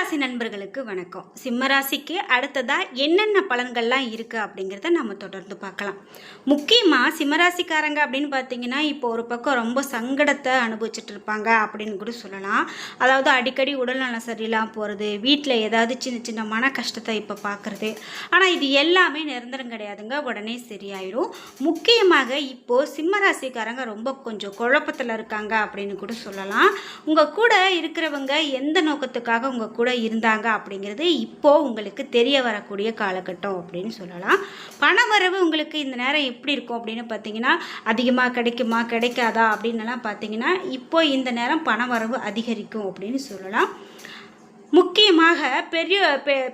சிம்மராசி நண்பர்களுக்கு வணக்கம். சிம்மராசிக்கு அடுத்ததா என்னென்ன பலன்கள்லாம் இருக்குது அப்படிங்கிறத நம்ம தொடர்ந்து பார்க்கலாம். முக்கியமாக சிம்மராசிக்காரங்க அப்படின்னு பார்த்தீங்கன்னா, இப்போ ஒரு பக்கம் ரொம்ப சங்கடத்தை அனுபவிச்சுட்டு இருப்பாங்க அப்படின்னு கூட சொல்லலாம். அதாவது அடிக்கடி உடல்நலம் சரியில்லாமல் போகிறது, வீட்டில் ஏதாவது சின்ன சின்ன மன கஷ்டத்தை இப்போ பார்க்குறது. ஆனால் இது எல்லாமே நிரந்தரம் கிடையாதுங்க, உடனே சரியாயிடும். முக்கியமாக இப்போது சிம்மராசிக்காரங்க ரொம்ப கொஞ்சம் குழப்பத்தில் இருக்காங்க அப்படின்னு கூட சொல்லலாம். உங்கள் கூட இருக்கிறவங்க எந்த நோக்கத்துக்காக உங்கள் கூட இருந்தாங்க அப்படிங்கிறது இப்போது உங்களுக்கு தெரிய வரக்கூடிய காலகட்டம் அப்படின்னு சொல்லலாம். பண வரவு உங்களுக்கு இந்த நேரம் எப்படி இருக்கும் அப்படின்னு பார்த்தீங்கன்னா, அதிகமாக கிடைக்குமா கிடைக்காதா அப்படின்னுலாம் பார்த்தீங்கன்னா, இப்போ இந்த நேரம் பண வரவு அதிகரிக்கும் அப்படின்னு சொல்லலாம். முக்கியமாக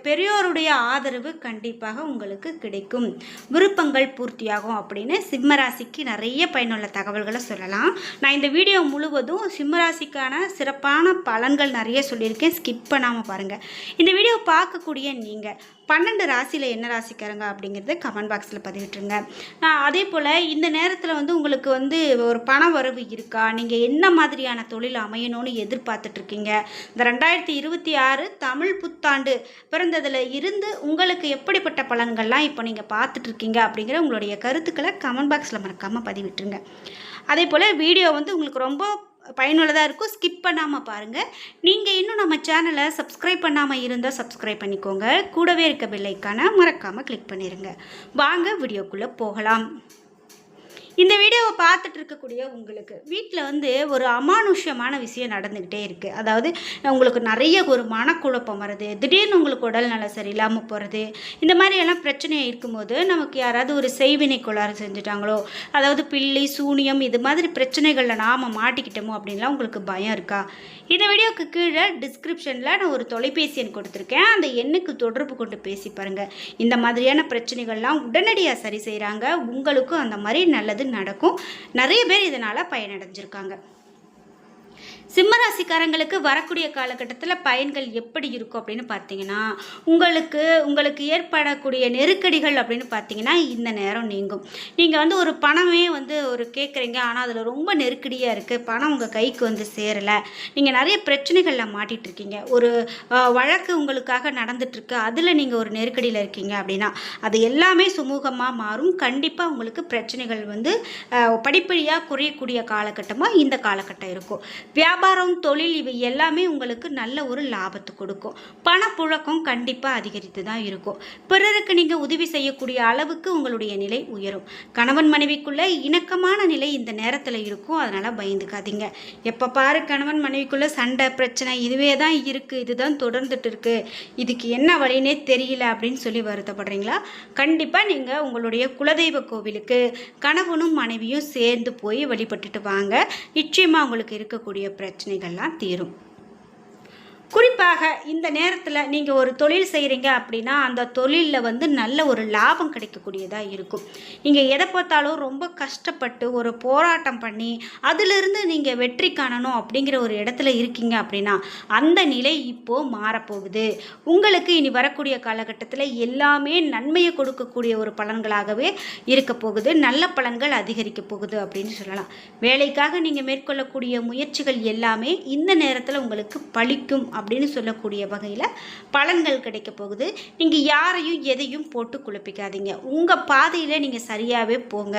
பெரியோருடைய ஆதரவு கண்டிப்பாக உங்களுக்கு கிடைக்கும், விருப்பங்கள் பூர்த்தியாகும் அப்படின்னு சிம்மராசிக்கு நிறைய பயனுள்ள தகவல்களை சொல்லலாம். நான் இந்த வீடியோ முழுவதும் சிம்மராசிக்கான சிறப்பான பலன்கள் நிறைய சொல்லியிருக்கேன், ஸ்கிப் பண்ணாமல் பாருங்கள். இந்த வீடியோ பார்க்கக்கூடிய நீங்கள் 12 ராசியில் என்ன ராசிக்காரங்க அப்படிங்கிறத கமெண்ட் பாக்ஸில் பதிவிட்டுருங்க. அதே போல் இந்த நேரத்தில் உங்களுக்கு ஒரு பண வரவு இருக்கா, நீங்கள் என்ன மாதிரியான தொழில் அமையணும்னு எதிர்பார்த்துட்ருக்கீங்க, இந்த 2026 தமிழ் புத்தாண்டு பிறந்ததில் இருந்து உங்களுக்கு எப்படிப்பட்ட பலன்கள்லாம் இப்போ நீங்கள் பார்த்துட்ருக்கீங்க அப்படிங்கிற உங்களுடைய கருத்துக்களை கமெண்ட் பாக்ஸில் மறக்காமல் பதிவிட்டுருங்க. அதே போல் வீடியோ உங்களுக்கு ரொம்ப பயனுள்ளதாக இருக்கும், ஸ்கிப் பண்ணாமல் பாருங்கள். நீங்கள் இன்னும் நம்ம சேனலை சப்ஸ்கிரைப் பண்ணாமல் இருந்தால் சப்ஸ்கிரைப் பண்ணிக்கோங்க. கூடவே இருக்க பெல் ஐக்கானை மறக்காமல் கிளிக் பண்ணிடுங்க. வாங்க வீடியோக்குள்ளே போகலாம். இந்த வீடியோவை பார்த்துட்டு இருக்கக்கூடிய உங்களுக்கு வீட்டில் ஒரு அமானுஷ்யமான விஷயம் நடந்துக்கிட்டே இருக்குது. அதாவது உங்களுக்கு நிறைய ஒரு மனக்குழப்பம் வருது, திடீர்னு உங்களுக்கு உடல் நலம் சரியில்லாமல் போகிறது, இந்த மாதிரியெல்லாம் பிரச்சனையாக இருக்கும்போது நமக்கு யாராவது ஒரு செய்வினை கோளாறு செஞ்சுட்டாங்களோ, அதாவது பில்லி சூனியம் இது மாதிரி பிரச்சனைகளில் நாம் மாட்டிக்கிட்டோமோ அப்படின்லாம் உங்களுக்கு பயம் இருக்கா? இந்த வீடியோவுக்கு கீழே டிஸ்கிரிப்ஷனில் நான் ஒரு தொலைபேசி எண் கொடுத்துருக்கேன், அந்த எண்ணுக்கு தொடர்பு கொண்டு பேசி பாருங்கள். இந்த மாதிரியான பிரச்சனைகள்லாம் உடனடியாக சரி செய்கிறாங்க, உங்களுக்கும் அந்த மாதிரி நல்லது நடக்கும். நிறைய பேர் இதனால் பயனடைஞ்சிருக்காங்க. சிம்மராசிக்காரங்களுக்கு வரக்கூடிய காலகட்டத்தில் பயன்கள் எப்படி இருக்கும் அப்படின்னு பார்த்தீங்கன்னா, உங்களுக்கு ஏற்படக்கூடிய நெருக்கடிகள் அப்படின்னு பார்த்தீங்கன்னா இந்த நேரம் நீங்கும். நீங்கள் ஒரு பணமே ஒரு கேட்குறீங்க, ஆனால் அதில் ரொம்ப நெருக்கடியாக இருக்குது, பணம் உங்கள் கைக்கு சேரலை, நீங்கள் நிறைய பிரச்சனைகளில் மாட்டிகிட்ருக்கீங்க, ஒரு வழக்கு உங்களுக்காக நடந்துட்டுருக்கு, அதில் நீங்கள் ஒரு நெருக்கடியில் இருக்கீங்க அப்படின்னா அது எல்லாமே சுமூகமாக மாறும். கண்டிப்பாக உங்களுக்கு பிரச்சனைகள் படிப்படியாக குறையக்கூடிய காலகட்டமாக இந்த காலகட்டம் இருக்கும். வியாபாரம் தொழில் இவை எல்லாமே உங்களுக்கு நல்ல ஒரு லாபத்தை கொடுக்கும். பணப்புழக்கம் கண்டிப்பாக அதிகரித்து தான் இருக்கும். பிறருக்கு நீங்கள் உதவி செய்யக்கூடிய அளவுக்கு உங்களுடைய நிலை உயரும். கணவன் மனைவிக்குள்ள இணக்கமான நிலை இந்த நேரத்தில் இருக்கும், அதனால் பயந்துக்காதீங்க. எப்போ பாரு கணவன் மனைவிக்குள்ள சண்டை பிரச்சனை இதுவே தான் இருக்குது, இதுதான் தொடர்ந்துட்டு இருக்குது, இதுக்கு என்ன வழினே தெரியல அப்படின்னு சொல்லி வருத்தப்படுறீங்களா? கண்டிப்பாக நீங்கள் உங்களுடைய குலதெய்வ கோவிலுக்கு கணவனும் மனைவியும் சேர்ந்து போய் வழிபட்டுட்டு வாங்க. நிச்சயமாக உங்களுக்கு இருக்கக்கூடிய பிரச்சனைகள்லாம் தீரும். குறிப்பாக இந்த நேரத்தில் நீங்கள் ஒரு தொழில் செய்கிறீங்க அப்படின்னா அந்த தொழிலில் நல்ல ஒரு லாபம் கிடைக்கக்கூடியதாக இருக்கும். நீங்கள் எதை பார்த்தாலும் ரொம்ப கஷ்டப்பட்டு ஒரு போராட்டம் பண்ணி அதிலிருந்து நீங்கள் வெற்றி காணணும் அப்படிங்கிற ஒரு இடத்துல இருக்கீங்க அப்படின்னா அந்த நிலை இப்போது மாறப்போகுது. உங்களுக்கு இனி வரக்கூடிய காலகட்டத்தில் எல்லாமே நன்மையை கொடுக்கக்கூடிய ஒரு பலன்களாகவே இருக்க போகுது, நல்ல பலன்கள் அதிகரிக்க போகுது அப்படின்னு சொல்லலாம். வேலைக்காக நீங்கள் மேற்கொள்ளக்கூடிய முயற்சிகள் எல்லாமே இந்த நேரத்தில் உங்களுக்கு பலிக்கும் அப்படின்னு சொல்லக்கூடிய வகையில் பலன்கள் கிடைக்க போகுது. நீங்கள் யாரையும் எதையும் போட்டு குழப்பிக்காதீங்க, உங்கள் பாதையில் நீங்கள் சரியாகவே போங்க.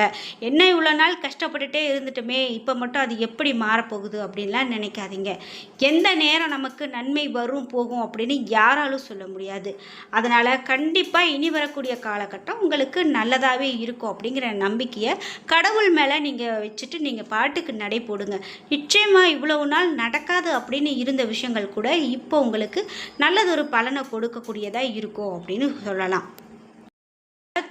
என்ன இவ்வளோ நாள் கஷ்டப்பட்டுட்டே இருந்துட்டுமே, இப்போ மட்டும் அது எப்படி மாறப்போகுது அப்படின்லாம் நினைக்காதீங்க. எந்த நேரம் நமக்கு நன்மை வரும் போகும் அப்படின்னு யாராலும் சொல்ல முடியாது. அதனால் கண்டிப்பாக இனி வரக்கூடிய காலகட்டம் உங்களுக்கு நல்லதாகவே இருக்கும் அப்படிங்கிற நம்பிக்கையை கடவுள் மேலே நீங்கள் வச்சுட்டு நீங்கள் பாட்டுக்கு நடை போடுங்க. நிச்சயமாக இவ்வளவு நாள் நடக்காது அப்படின்னு இருந்த விஷயங்கள் கூட இப்போ உங்களுக்கு நல்லதொரு பலனை கொடுக்கக்கூடியதாக இருக்கும் அப்படின்னு சொல்லலாம்.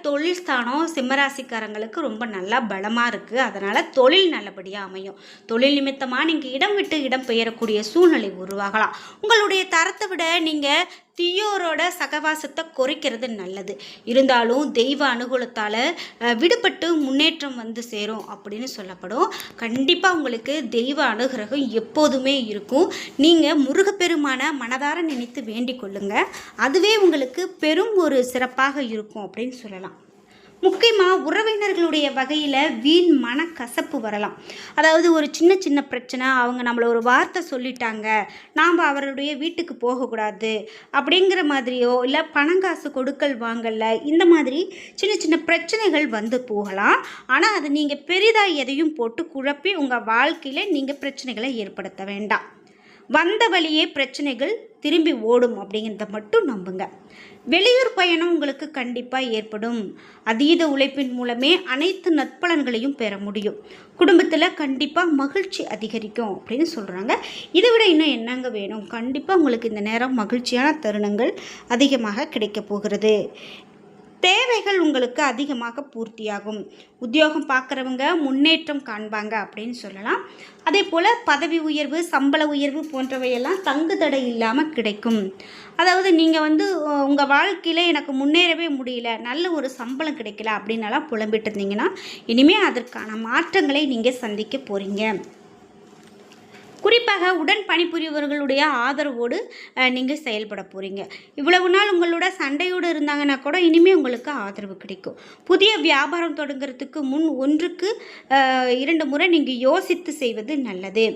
தொழில் ஸ்தானம் சிம்மராசிக்காரங்களுக்கு ரொம்ப நல்லா பலமாக இருக்குது, அதனால் தொழில் நல்லபடியாக அமையும். தொழில் நிமித்தமாக நீங்கள் இடம் விட்டு இடம் பெயரக்கூடிய சூழ்நிலை உருவாகலாம். உங்களுடைய தரத்தை விட நீங்கள் தீயோரோட சகவாசத்தை குறைக்கிறது நல்லது. இருந்தாலும் தெய்வ அனுகூலத்தால் விடுபட்டு முன்னேற்றம் சேரும் அப்படின்னு சொல்லப்படும். கண்டிப்பாக உங்களுக்கு தெய்வ அனுகிரகம் எப்போதுமே இருக்கும். நீங்கள் முருகப்பெருமான மனதார நினைத்து வேண்டிக் கொள்ளுங்க, அதுவே உங்களுக்கு பெரும் ஒரு சிறப்பாக இருக்கும் அப்படின்னு சொல்லலாம். முக்கியமாக உறவினர்களுடைய வகையில் வீண் மனக்கசப்பு வரலாம். அதாவது ஒரு சின்ன சின்ன பிரச்சனை, அவங்க நம்மளை ஒரு வார்த்தை சொல்லிட்டாங்க, நாம் அவருடைய வீட்டுக்கு போகக்கூடாது அப்படிங்கிற மாதிரியோ, இல்லை பணங்காசு கொடுக்கல் வாங்கல, இந்த மாதிரி சின்ன சின்ன பிரச்சனைகள் வந்து போகலாம். ஆனால் அது நீங்கள் பெரிதாக எதையும் போட்டு குழப்பி உங்கள் வாழ்க்கையில் நீங்கள் பிரச்சனைகளை ஏற்படுத்த வேண்டாம். வந்த வழியே பிரச்சனைகள் திரும்பி ஓடும் அப்படிங்கிறத மட்டும் நம்புங்க. வெளியூர் பயணம் உங்களுக்கு கண்டிப்பாக ஏற்படும். அதீத உழைப்பின் மூலமே அனைத்து நற்பலன்களையும் பெற முடியும். குடும்பத்தில் கண்டிப்பாக மகிழ்ச்சி அதிகரிக்கும் அப்படின்னு சொல்கிறாங்க. இதை விட இன்னும் என்னங்க வேணும்? கண்டிப்பாக உங்களுக்கு இந்த நேரம் மகிழ்ச்சியான தருணங்கள் அதிகமாக கிடைக்கப் போகிறது. தேவைகள் உங்களுக்கு அதிகமாக பூர்த்தியாகும். உத்தியோகம் பார்க்குறவங்க முன்னேற்றம் காண்பாங்க அப்படின்னு சொல்லலாம். அதே போல் பதவி உயர்வு, சம்பள உயர்வு போன்றவையெல்லாம் தங்கு தடை இல்லாமல் கிடைக்கும். அதாவது நீங்கள் உங்கள் வாழ்க்கையில் எனக்கு முன்னேறவே முடியல, நல்ல ஒரு சம்பளம் கிடைக்கல அப்படின்னலாம் புலம்பிட்டு இருந்தீங்கன்னா, இனிமேல் அதற்கான மாற்றங்களை நீங்கள் சந்திக்க போகிறீங்க. குறிப்பாக உடன் பணிபுரியவர்களுடைய ஆதரவோடு நீங்கள் செயல்பட போகிறீங்க. இவ்வளவு நாள் உங்களோட சண்டையோடு இருந்தாங்கன்னா கூட இனிமேல் உங்களுக்கு ஆதரவு கிடைக்கும். புதிய வியாபாரம் தொடங்குறதுக்கு முன் 1க்கு 2 முறை நீங்கள் யோசித்து செய்வது நல்லது.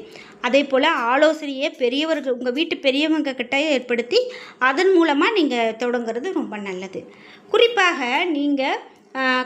அதே போல் ஆலோசனையை பெரியவர்கள், உங்கள் வீட்டு பெரியவங்க கிட்ட ஏற்படுத்தி அதன் மூலமாக நீங்கள் தொடங்குறது ரொம்ப நல்லது. குறிப்பாக நீங்கள்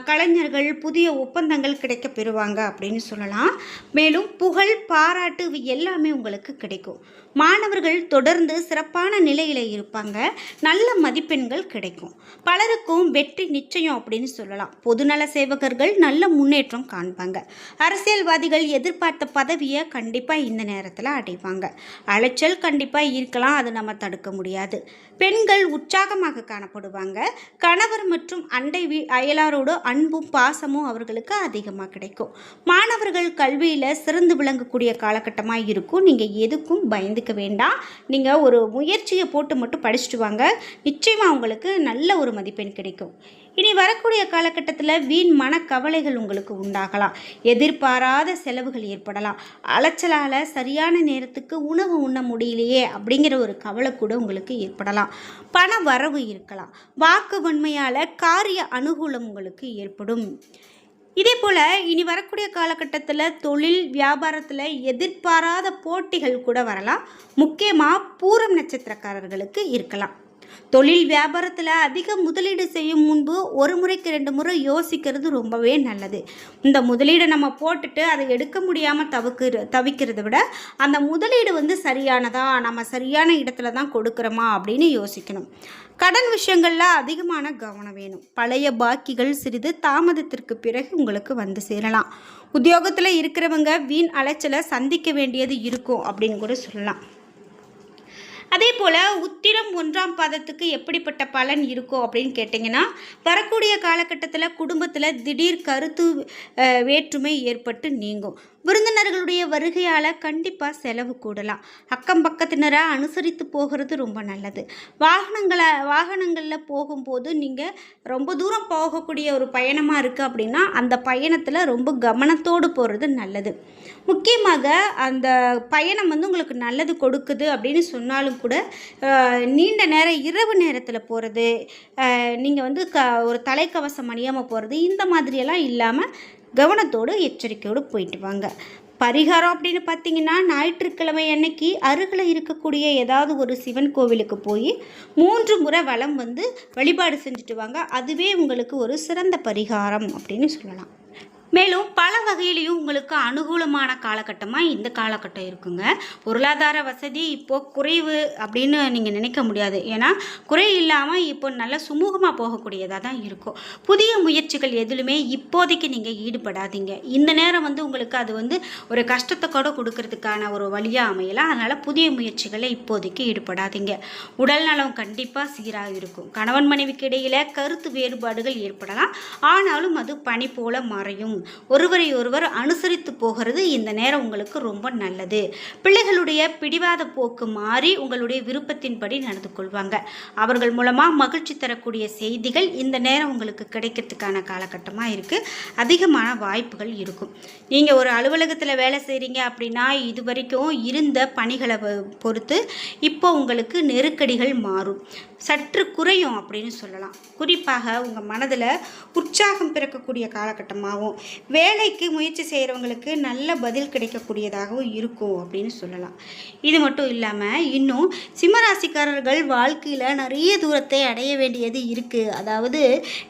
கலைஞர்கள் புதிய ஒப்பந்தங்கள் கிடைக்க பெறுவாங்க அப்படின்னு சொல்லலாம். மேலும் புகழ், பாராட்டு எல்லாமே உங்களுக்கு கிடைக்கும். மாணவர்கள் தொடர்ந்து சிறப்பான நிலையில் இருப்பாங்க. நல்ல மதிப்பெண்கள் கிடைக்கும். பலருக்கும் வெற்றி நிச்சயம் அப்படின்னு சொல்லலாம். பொதுநல சேவகர்கள் நல்ல முன்னேற்றம் காண்பாங்க. அரசியல்வாதிகள் எதிர்பார்த்த பதவியை கண்டிப்பாக இந்த நேரத்தில் அடைவாங்க. அலைச்சல் கண்டிப்பாக இருக்கலாம், அது நம்ம தடுக்க முடியாது. பெண்கள் உற்சாகமாக காணப்படுவாங்க. கணவர் மற்றும் அண்டை அயலாரோடு அன்பும் பாசமும் அவர்களுக்கு அதிகமாக கிடைக்கும். மாணவர்கள் கல்வியில் சிறந்து விளங்கக்கூடிய காலகட்டமாக இருக்கும். நீங்கள் எதுக்கும் பயந்துக்க வேண்டாம். நீங்கள் ஒரு முயற்சியை போட்டு மட்டும் படிச்சுட்டு வாங்க. நிச்சயமாக உங்களுக்கு நல்ல ஒரு மதிப்பெண் கிடைக்கும். இனி வரக்கூடிய காலகட்டத்தில் வீண் மனக்கவலைகள் உங்களுக்கு உண்டாகலாம். எதிர்பாராத செலவுகள் ஏற்படலாம். அலைச்சலால் சரியான நேரத்துக்கு உணவு உண்ண முடியலையே அப்படிங்கிற ஒரு கவலை கூட உங்களுக்கு ஏற்படலாம். பண வரவு இருக்கலாம். வாக்கு வன்மையால் காரிய அனுகூலம் உங்களுக்கு ஏற்படும். இதே போல் இனி வரக்கூடிய காலகட்டத்தில் தொழில் வியாபாரத்தில் எதிர்பாராத போட்டிகள் கூட வரலாம். முக்கியமாக பூரம் நட்சத்திரக்காரர்களுக்கு இருக்கலாம். தொழில் வியாபாரத்தில் அதிக முதலீடு செய்யும் முன்பு 1 முறைக்கு 2 முறை யோசிக்கிறது ரொம்பவே நல்லது. இந்த முதலீடை நம்ம போட்டுட்டு அதை எடுக்க முடியாமல் தவிக்கிறத விட அந்த முதலீடு சரியானதா, நம்ம சரியான இடத்துல தான் கொடுக்குறோமா அப்படின்னு யோசிக்கணும். கடன் விஷயங்களில் அதிகமான கவனம் வேணும். பழைய பாக்கிகள் சிறிது தாமதத்திற்கு பிறகு உங்களுக்கு வந்து சேரலாம். உத்தியோகத்தில் இருக்கிறவங்க வீண் அலைச்சலை சந்திக்க வேண்டியது இருக்கும் அப்படின்னு கூட சொல்லலாம். அதே போல் உத்திரம் 1ஆம் பாதத்துக்கு எப்படிப்பட்ட பலன் இருக்கும் அப்படின்னு கேட்டிங்கன்னா, வரக்கூடிய காலகட்டத்தில் குடும்பத்தில் திடீர் கருத்து வேற்றுமை ஏற்பட்டு நீங்கும். விருந்தினர்களுடைய வருகையால் கண்டிப்பாக செலவு கூடலாம். அக்கம் பக்கத்தினரை அனுசரித்து போகிறது ரொம்ப நல்லது. வாகனங்களில் போகும்போது நீங்கள் ரொம்ப தூரம் போகக்கூடிய ஒரு பயணமாக இருக்குது அப்படின்னா அந்த பயணத்தில் ரொம்ப கவனத்தோடு போகிறது நல்லது. முக்கியமாக அந்த பயணம் உங்களுக்கு நல்லது கொடுக்குது அப்படின்னு சொன்னாலும் கூட நீண்ட நேரம் இரவு நேரத்தில் போகிறது, நீங்கள் ஒரு தலைக்கவசம் அணியாமல் போகிறது, இந்த மாதிரியெல்லாம் இல்லாமல் கவனத்தோடு எச்சரிக்கையோடு போயிட்டு வாங்க. பரிகாரம் அப்படின்னு பார்த்தீங்கன்னா, ஞாயிற்றுக்கிழமை அன்னைக்கு அருகில் இருக்கக்கூடிய ஏதாவது ஒரு சிவன் கோவிலுக்கு போய் 3 முறை வலம் வழிபாடு செஞ்சுட்டு வாங்க. அதுவே உங்களுக்கு ஒரு சிறந்த பரிகாரம் அப்படின்னு சொல்லலாம். மேலும் பல வகையிலையும் உங்களுக்கு அனுகூலமான காலகட்டமாக இந்த காலகட்டம் இருக்குங்க. பொருளாதார வசதி இப்போது குறைவு அப்படின்னு நீங்கள் நினைக்க முடியாது. ஏன்னா குறை இல்லாமல் இப்போ நல்ல சுமூகமாக போகக்கூடியதாக தான் இருக்கும். புதிய முயற்சிகள் எதிலுமே இப்போதைக்கு நீங்கள் ஈடுபடாதீங்க. இந்த நேரம் உங்களுக்கு அது ஒரு கஷ்டத்தை கூட கொடுக்கறதுக்கான ஒரு வழியாக அமையலாம். அதனால் புதிய முயற்சிகளை இப்போதைக்கு ஈடுபடாதீங்க. உடல் நலம் கண்டிப்பாக சீராக இருக்கும். கணவன் மனைவிக்கு இடையில் கருத்து வேறுபாடுகள் ஏற்படலாம். ஆனாலும் அது பனி போல மறையும். ஒருவரை ஒருவர் அனுசரித்து போகிறது இந்த நேரம் உங்களுக்கு ரொம்ப நல்லது. பிள்ளைகளுடைய பிடிவாத போக்கு மாறி உங்களுடைய விருப்பத்தின்படி நடந்து கொள்வாங்க. அவர்கள் மூலமாக மகிழ்ச்சி தரக்கூடிய செய்திகள் இந்த நேரம் உங்களுக்கு கிடைக்கிறதுக்கான காலகட்டமாக இருக்குது. அதிகமான வாய்ப்புகள் இருக்கும். நீங்கள் ஒரு அலுவலகத்தில் வேலை செய்கிறீங்க அப்படின்னா இது வரைக்கும் இருந்த பணிகளை பொறுத்து இப்போ உங்களுக்கு நெருக்கடிகள் மாறும், சற்று குறையும் அப்படின்னு சொல்லலாம். குறிப்பாக உங்கள் மனதில் உற்சாகம் பிறக்கக்கூடிய காலகட்டமாகவும் வேலைக்கு முயற்சி செய்கிறவங்களுக்கு நல்ல பதில் கிடைக்கக்கூடியதாகவும் இருக்கும் அப்படின்னு சொல்லலாம். இது மட்டும் இல்லாமல் இன்னும் சிம்மராசிக்காரர்கள் வாழ்க்கையில் நிறைய தூரத்தை அடைய வேண்டியது இருக்குது. அதாவது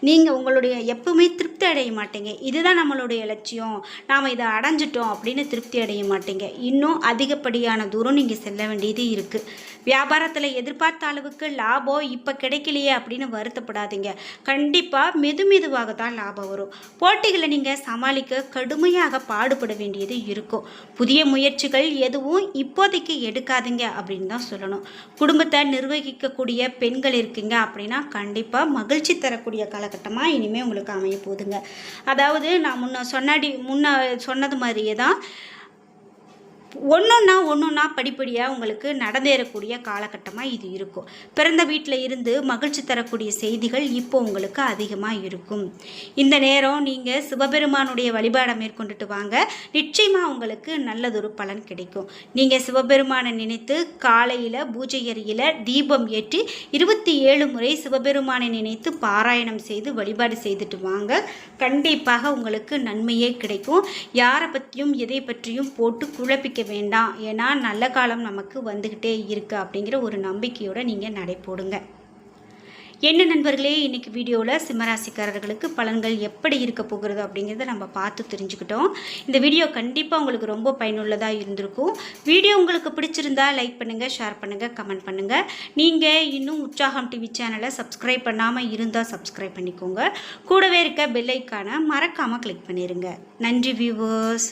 நீங்கள் உங்களுடைய எப்பவுமே திருப்தி அடைய மாட்டீங்க. இதுதான் நம்மளுடைய லட்சியம், நாம் இதை அடைஞ்சிட்டோம் அப்படின்னு திருப்தி அடைய மாட்டீங்க. இன்னும் அதிகப்படியான தூரம் நீங்கள் செல்ல வேண்டியது இருக்குது. வியாபாரத்தில் எதிர்பார்த்த அளவுக்கு லாபம் இப்போ கிடைக்கலையே அப்படின்னு வருத்தப்படாதீங்க. கண்டிப்பாக மெதுவாக தான் லாபம் வரும். போட்டிகளை நீங்கள் சமாளிக்க கடுமையாக பாடுபட வேண்டியது இருக்கும். புதிய முயற்சிகள் எதுவும் இப்போதைக்கு எடுக்காதீங்க அப்படின்னு தான் சொல்லணும். குடும்பத்தை நிர்வகிக்கக்கூடிய பெண்கள் இருக்கீங்க அப்படின்னா கண்டிப்பாக மகிழ்ச்சி தரக்கூடிய காலகட்டமாக இனிமேல் உங்களுக்கு அமைய போகுதுங்க. அதாவது நான் முன்ன சொன்னது மாதிரியே தான் ஒன்றொன்னா படிப்படியாக உங்களுக்கு நடந்தேறக்கூடிய காலகட்டமாக இது இருக்கும். பிறந்த வீட்டில் இருந்து மகிழ்ச்சி தரக்கூடிய செய்திகள் இப்போ உங்களுக்கு அதிகமாக இருக்கும். இந்த நேரம் நீங்கள் சிவபெருமானுடைய வழிபாடை மேற்கொண்டுட்டு வாங்க, நிச்சயமாக உங்களுக்கு நல்லதொரு பலன் கிடைக்கும். நீங்கள் சிவபெருமானை நினைத்து காலையில் பூஜை அறையில் தீபம் ஏற்றி 27 முறை சிவபெருமானை நினைத்து பாராயணம் செய்து வழிபாடு செய்துட்டு வாங்க. கண்டிப்பாக உங்களுக்கு நன்மையே கிடைக்கும். யாரை பற்றியும் எதை பற்றியும் போட்டு குழப்பிக்க வேண்டாம். ஏன்னா நல்ல காலம் நமக்கு வந்துக்கிட்டே இருக்குது அப்படிங்கிற ஒரு நம்பிக்கையோடு நீங்கள் நடை போடுங்க. என்ன நண்பர்களே, இன்றைக்கி வீடியோவில் சிம்மராசிக்காரர்களுக்கு பலன்கள் எப்படி இருக்க போகிறது அப்படிங்கிறத நம்ம பார்த்து தெரிஞ்சுக்கிட்டோம். இந்த வீடியோ கண்டிப்பாக உங்களுக்கு ரொம்ப பயனுள்ளதாக இருந்திருக்கும். வீடியோ உங்களுக்கு பிடிச்சிருந்தா லைக் பண்ணுங்கள், ஷேர் பண்ணுங்கள், கமெண்ட் பண்ணுங்கள். நீங்கள் இன்னும் உற்சாகம் டிவி சேனலை சப்ஸ்கிரைப் பண்ணாமல் இருந்தால் சப்ஸ்கிரைப் பண்ணிக்கோங்க. கூடவே இருக்க பெல் ஐக்கானை மறக்காமல் கிளிக் பண்ணிடுங்க. நன்றி வியூவர்ஸ்.